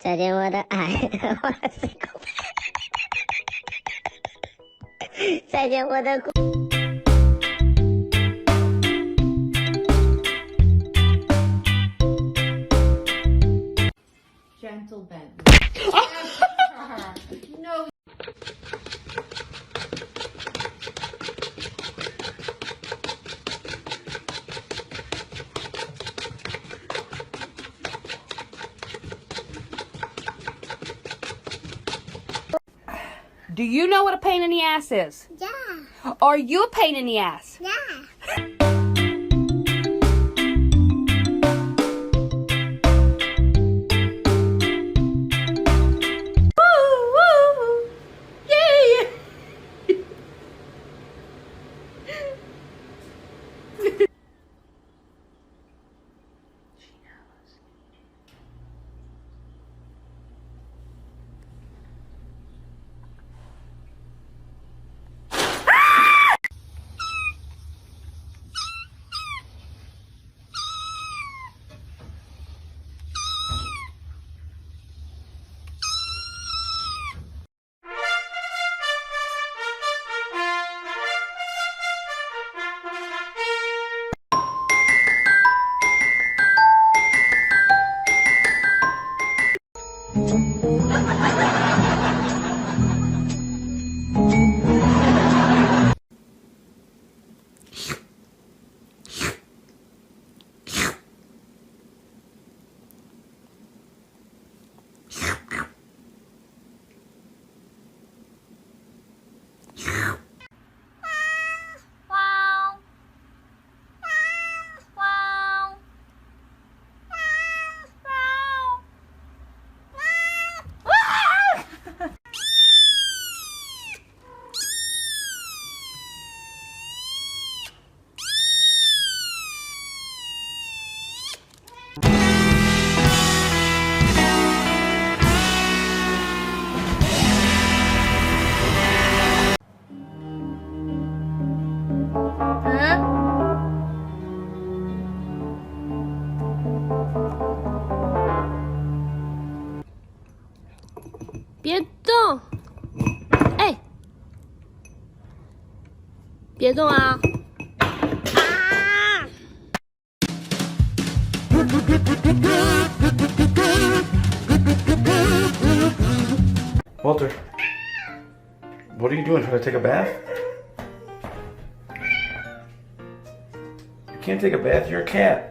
再见我的爱，我的psycho。再见我的故。Gentle bend. No. Do you know what a pain in the ass is? Yeah. Are you a pain in the ass? Yeah. Huh? 别动！哎，别动啊！啊！ Walter, what are you doing? Trying to take a bath? You can't take a bath, you're a cat.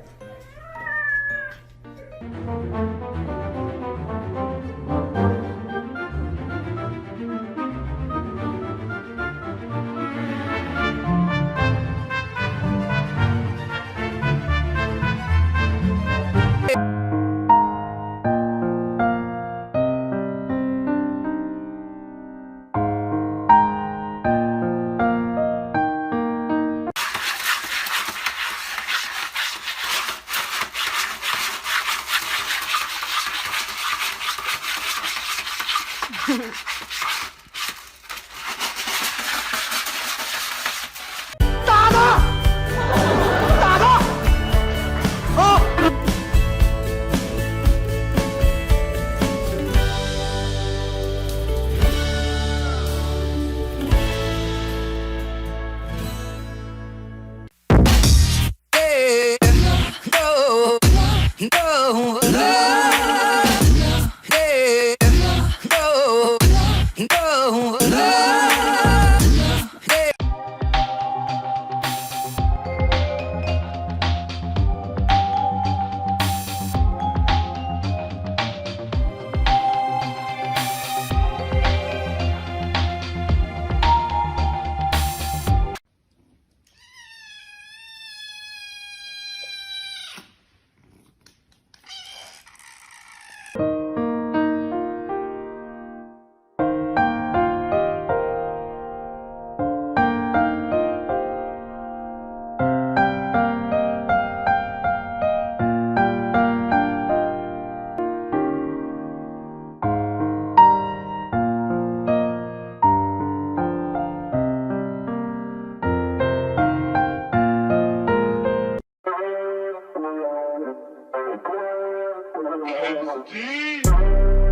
Jeez.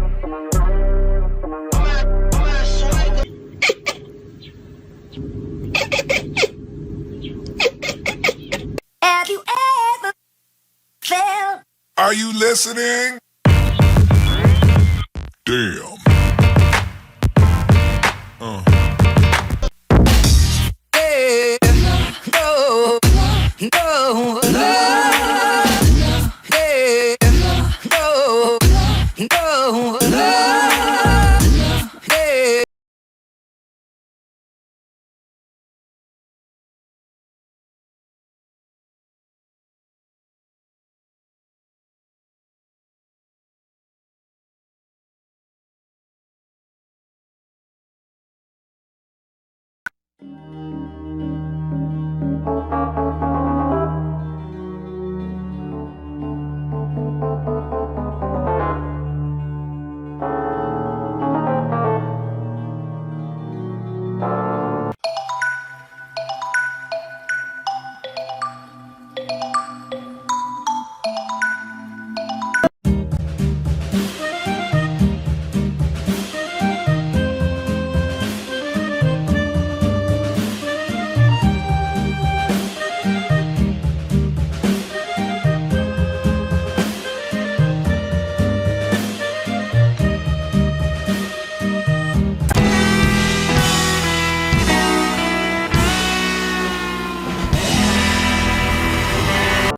Are you listening? Damn. Yeah, no, no, no, yeah, no, no, no, yeah.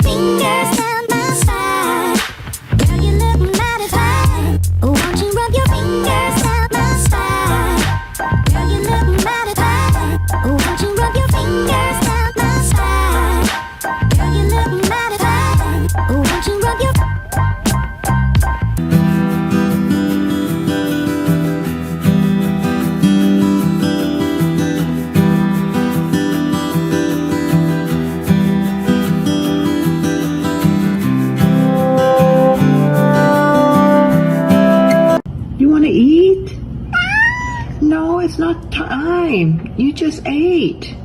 Fingers down my side. Girl, you look mighty fine. Won't you rub your fingers down my spine? Girl, you look mighty fine. Won't you rub your fingers down my spine? Girl, you look mighty fine. Won't you rub your You want to eat? No, it's not time. You just ate.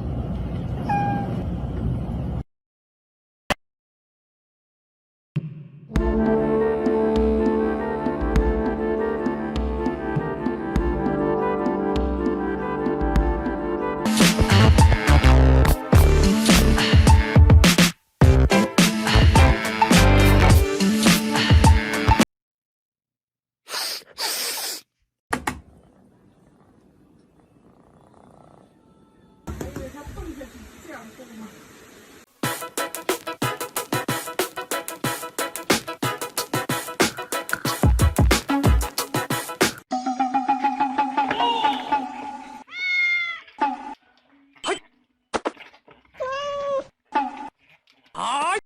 Oh!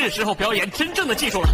是时候表演真正的技术了。